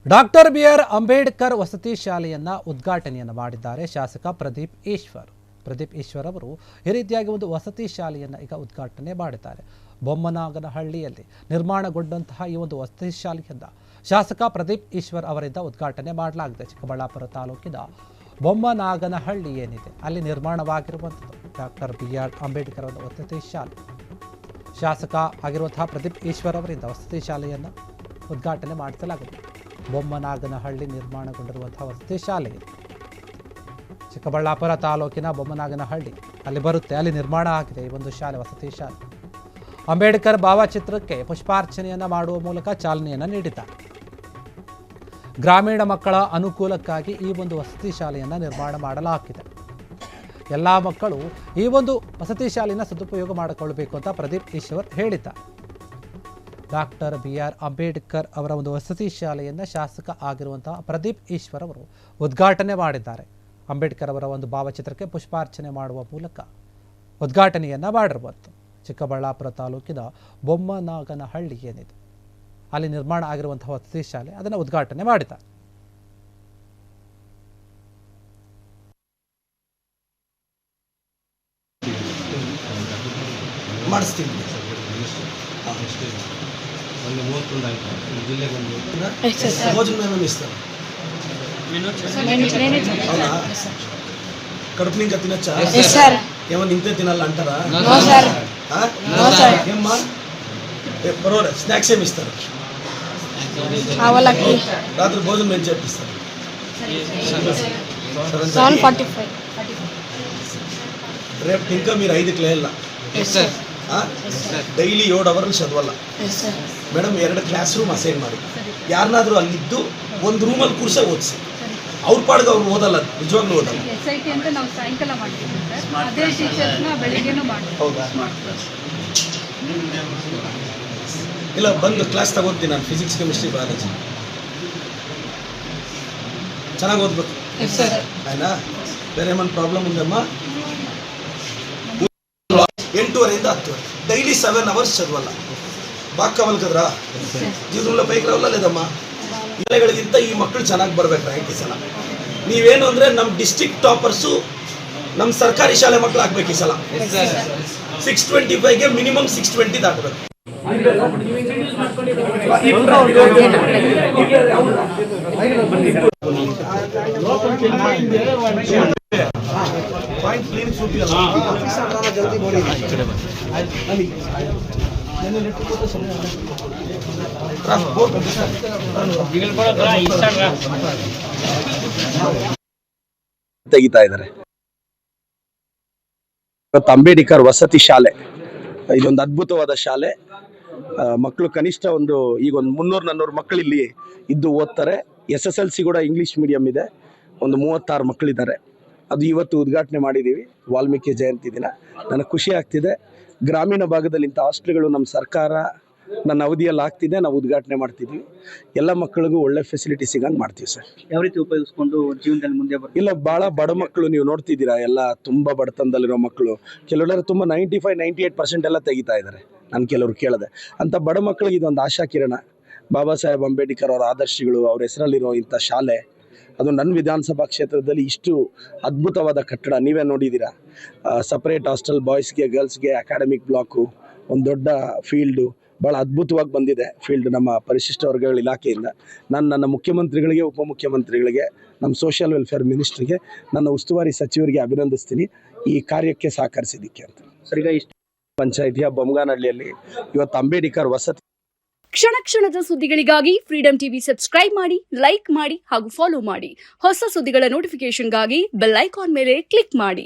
Doctor B R. Ambedkar ವಸತಿ ಶಾಲೆಯನ್ನು ಉದ್ಘಾಟನೆಯನ್ನು ಮಾಡಿದ್ದಾರೆ ಶಾಸಕ ಪ್ರದೀಪ್ ಈಶ್ವರ್. ಪ್ರದೀಪ್ ಈಶ್ವರ್ ಅವರು ಈ ರೀತಿಯಾಗಿ ಒಂದು ವಸತಿ ಶಾಲೆಯನ್ನು ಈಗ ಉದ್ಘಾಟನೆ ಮಾಡಿದ್ದಾರೆ. ಬೊಮ್ಮನಾಗನಹಳ್ಳಿಯಲ್ಲಿ ನಿರ್ಮಾಣಗೊಂಡಂತಹ ಈ ಒಂದು ವಸತಿ ಶಾಲೆಯನ್ನು ಶಾಸಕ ಪ್ರದೀಪ್ ಈಶ್ವರ್ ಅವರಿಂದ ಉದ್ಘಾಟನೆ ಮಾಡಲಾಗಿದೆ. ಚಿಕ್ಕಬಳ್ಳಾಪುರ ತಾಲೂಕಿನ ಬೊಮ್ಮನಾಗನಹಳ್ಳಿ ಏನಿದೆ ಅಲ್ಲಿ ನಿರ್ಮಾಣವಾಗಿರುವಂಥದ್ದು ಡಾಕ್ಟರ್ ಬಿ.ಆರ್. ಅಂಬೇಡ್ಕರ್ ಅವರ ವಸತಿ ಶಾಲೆ. ಶಾಸಕ ಆಗಿರುವಂತಹ ಪ್ರದೀಪ್ ಈಶ್ವರ್ ಅವರಿಂದ ವಸತಿ ಶಾಲೆಯನ್ನು ಉದ್ಘಾಟನೆ ಮಾಡಿಸಲಾಗಿದೆ. ಬೊಮ್ಮನಾಗನಹಳ್ಳಿ ನಿರ್ಮಾಣಗೊಂಡಿರುವಂತಹ ವಸತಿ ಶಾಲೆ ಚಿಕ್ಕಬಳ್ಳಾಪುರ ತಾಲೂಕಿನ ಬೊಮ್ಮನಾಗನಹಳ್ಳಿ ಅಲ್ಲಿ ಬರುತ್ತೆ, ಅಲ್ಲಿ ನಿರ್ಮಾಣ ಆಗಿದೆ ಈ ಒಂದು ಶಾಲೆ, ವಸತಿ ಶಾಲೆ. ಅಂಬೇಡ್ಕರ್ ಭಾವಚಿತ್ರಕ್ಕೆ ಪುಷ್ಪಾರ್ಚನೆಯನ್ನು ಮಾಡುವ ಮೂಲಕ ಚಾಲನೆಯನ್ನು ನೀಡಿದ್ದಾರೆ. ಗ್ರಾಮೀಣ ಮಕ್ಕಳ ಅನುಕೂಲಕ್ಕಾಗಿ ಈ ಒಂದು ವಸತಿ ಶಾಲೆಯನ್ನು ನಿರ್ಮಾಣ ಮಾಡಲಾಗಿದೆ. ಎಲ್ಲ ಮಕ್ಕಳು ಈ ಒಂದು ವಸತಿ ಶಾಲೆಯನ್ನು ಸದುಪಯೋಗ ಮಾಡಿಕೊಳ್ಳಬೇಕು ಅಂತ ಪ್ರದೀಪ್ ಈಶ್ವರ್ ಹೇಳಿದ್ದಾರೆ. Doctor B R. ಅಂಬೇಡ್ಕರ್ ಅವರ ಒಂದು ವಸತಿ ಶಾಲೆಯನ್ನು ಶಾಸಕ ಆಗಿರುವಂತಹ ಪ್ರದೀಪ್ ಈಶ್ವರ್ ಅವರು ಉದ್ಘಾಟನೆ ಮಾಡಿದ್ದಾರೆ. ಅಂಬೇಡ್ಕರ್ ಅವರ ಒಂದು ಭಾವಚಿತ್ರಕ್ಕೆ ಪುಷ್ಪಾರ್ಚನೆ ಮಾಡುವ ಮೂಲಕ ಉದ್ಘಾಟನೆಯನ್ನು ಮಾಡಿರುವಂಥದ್ದು. ಚಿಕ್ಕಬಳ್ಳಾಪುರ ತಾಲೂಕಿನ ಬೊಮ್ಮನಾಗನಹಳ್ಳಿ ಏನಿದೆ ಅಲ್ಲಿ ನಿರ್ಮಾಣ ಆಗಿರುವಂತಹ ವಸತಿ ಶಾಲೆ ಅದನ್ನು ಉದ್ಘಾಟನೆ ಮಾಡಿದ್ದಾರೆ. కడుపు ఇంకా తినచ్చా? ఏమన్నా ఇంతే తినాలి అంటారా? ఏమ్మా పర్వాలేదు, స్నాక్స్ ఏమి ఇస్తారు? రాత్రి భోజనం ఏం చేపిస్తారు? రేపు ఇంకా మీరు 5కి లేయాల. ಡೈಲಿ 7 ಅವರ್ ಚದವಲ್ಲ ಮೇಡಮ್. 2 ಕ್ಲಾಸ್ ರೂಮ್ ಅಸೈನ್ ಮಾಡಿ ಯಾರನ್ನಾದ್ರೂ ಅಲ್ಲಿದ್ದು ಒಂದು ರೂಮಲ್ಲಿ ಕೂರ್ಸೆ ಓದಿಸಿ. ಅವ್ರ ಪಾಡ್ಗೆ ಅವ್ರು ಓದಲ್ಲ, ನಿಜವಾಗ್ಲೂ ಓದಲ್ಲ. ಹೌದಾ? ಇಲ್ಲ, ಬಂದು ಕ್ಲಾಸ್ ತಗೋತೀನಿ ನಾನು. ಫಿಸಿಕ್ಸ್, ಕೆಮಿಸ್ಟ್ರಿ, ಬಯಾಲಜಿ ಚೆನ್ನಾಗಿ ಓದ್ಬೇಕು ಆಯ್ತಾ? ಬೇರೆ ಏಮನ್ ಪ್ರಾಬ್ಲಮ್ ఉందಮ್ಮ? 8:30 ಇಂದ 10:00 ಡೈಲಿ 7 ಅವರ್ಸ್ ಚದವಲ್ಲ. ಬಾಕ್ ಕಾವಲ್ ಕದ್ರಾ ಜೀವನಲ್ಲ ಬೈಕ್ ರಾವಲ್ಲ లేదమ్మా? ಇಲೆಗಳಿಗಿಂತ ಈ ಮಕ್ಕಳು ಚೆನ್ನಾಗಿ ಬರ್ಬೇಕು ರ್ಯಾಂಕ್ ಈ ಸಲ. ನೀವೇನು ಅಂದರೆ ನಮ್ಮ ಡಿಸ್ಟ್ರಿಕ್ಟ್ ಟಾಪರ್ಸು ನಮ್ಮ ಸರ್ಕಾರಿ ಶಾಲೆ ಮಕ್ಕಳು ಆಗ್ಬೇಕು ಈ ಸಲ. 625ಗೆ ಮಿನಿಮಮ್ 620 ದಾಟಬೇಕು. ತೆಗಿತಾ ಇದ್ದಾರೆ. ಅಂಬೇಡ್ಕರ್ ವಸತಿ ಶಾಲೆ ಇದೊಂದು ಅದ್ಭುತವಾದ ಶಾಲೆ. ಮಕ್ಕಳು ಕನಿಷ್ಠ ಈಗ ಒಂದು 300-400 ಮಕ್ಕಳು ಇಲ್ಲಿ ಇದ್ದು ಓದ್ತಾರೆ. SSLC ಕೂಡ ಇಂಗ್ಲೀಷ್ ಮೀಡಿಯಂ ಇದೆ. ಒಂದು 36 ಮಕ್ಕಳಿದ್ದಾರೆ. ಅದು ಇವತ್ತು ಉದ್ಘಾಟನೆ ಮಾಡಿದ್ದೀವಿ, ವಾಲ್ಮೀಕಿ ಜಯಂತಿ ದಿನ. ನನಗೆ ಖುಷಿ ಆಗ್ತಿದೆ. ಗ್ರಾಮೀಣ ಭಾಗದಲ್ಲಿ ಇಂಥ ಹಾಸ್ಟೆಲ್ಗಳು ನಮ್ಮ ಸರ್ಕಾರ ನನ್ನ ಅವಧಿಯಲ್ಲಿ ಆಗ್ತಿದೆ. ನಾವು ಉದ್ಘಾಟನೆ ಮಾಡ್ತಿದ್ವಿ. ಎಲ್ಲ ಮಕ್ಕಳಿಗೂ ಒಳ್ಳೆ ಫೆಸಿಲಿಟಿ ಸಿಗಂಗೆ ಮಾಡ್ತೀವಿ ಸರ್. ಯಾವ ರೀತಿ ಉಪಯೋಗಿಸ್ಕೊಂಡು ಜೀವನದಲ್ಲಿ ಮುಂದೆ ಇಲ್ಲ, ಭಾಳ ಬಡ ಮಕ್ಕಳು ನೀವು ನೋಡ್ತಿದ್ದೀರಾ, ಎಲ್ಲ ತುಂಬ ಬಡತನದಲ್ಲಿರೋ ಮಕ್ಕಳು. ಕೆಲವೆಲ್ಲರೂ ತುಂಬ 95-98% ಎಲ್ಲ ತೆಗಿತಾ ಇದ್ದಾರೆ. ನಾನು ಕೆಲವರು ಕೇಳಿದೆ. ಅಂಥ ಬಡ ಮಕ್ಕಳಿಗೆ ಇದೊಂದು ಆಶಾ ಕಿರಣ. ಬಾಬಾ ಸಾಹೇಬ್ ಅಂಬೇಡ್ಕರ್ ಅವರ ಆದರ್ಶಗಳು, ಅವ್ರ ಹೆಸರಲ್ಲಿರೋ ಇಂಥ ಶಾಲೆ, ಅದು ನನ್ನ ವಿಧಾನಸಭಾ ಕ್ಷೇತ್ರದಲ್ಲಿ ಇಷ್ಟು ಅದ್ಭುತವಾದ ಕಟ್ಟಡ ನೀವೇ ನೋಡಿದ್ದೀರಾ. ಸಪ್ರೇಟ್ ಹಾಸ್ಟೆಲ್, ಬಾಯ್ಸ್ಗೆ, ಗರ್ಲ್ಸ್ಗೆ, ಅಕಾಡೆಮಿಕ್ ಬ್ಲಾಕು, ಒಂದು ದೊಡ್ಡ ಫೀಲ್ಡು, ಭಾಳ ಅದ್ಭುತವಾಗಿ ಬಂದಿದೆ ಫೀಲ್ಡ್ ನಮ್ಮ ಪರಿಶಿಷ್ಟ ವರ್ಗಗಳ ಇಲಾಖೆಯಿಂದ. ನಾನು ನನ್ನ ಮುಖ್ಯಮಂತ್ರಿಗಳಿಗೆ, ಉಪಮುಖ್ಯಮಂತ್ರಿಗಳಿಗೆ, ನಮ್ಮ ಸೋಷಿಯಲ್ ವೆಲ್ಫೇರ್ ಮಿನಿಸ್ಟ್ರಿಗೆ, ನನ್ನ ಉಸ್ತುವಾರಿ ಸಚಿವರಿಗೆ ಅಭಿನಂದಿಸ್ತೀನಿ ಈ ಕಾರ್ಯಕ್ಕೆ ಸಹಕರಿಸಿದ್ದಕ್ಕೆ ಅಂತ. ಸರಿಗ ಇಷ್ಟು ಪಂಚಾಯಿತಿಯ ಬೊಮ್ಮಗಾನಹಳ್ಳಿಯಲ್ಲಿ ಇವತ್ತು ಅಂಬೇಡ್ಕರ್ ವಸತಿ. ಕ್ಷಣ ಕ್ಷಣದ ಸುದ್ದಿಗಳಿಗಾಗಿ ಫ್ರೀಡಂ ಟಿವಿ ಸಬ್ಸ್ಕ್ರೈಬ್ ಮಾಡಿ, ಲೈಕ್ ಮಾಡಿ ಹಾಗೂ ಫಾಲೋ ಮಾಡಿ. ಹೊಸ ಸುದ್ದಿಗಳ ನೋಟಿಫಿಕೇಶನ್ಗಾಗಿ ಬೆಲ್ ಐಕಾನ್ ಮೇಲೆ ಕ್ಲಿಕ್ ಮಾಡಿ.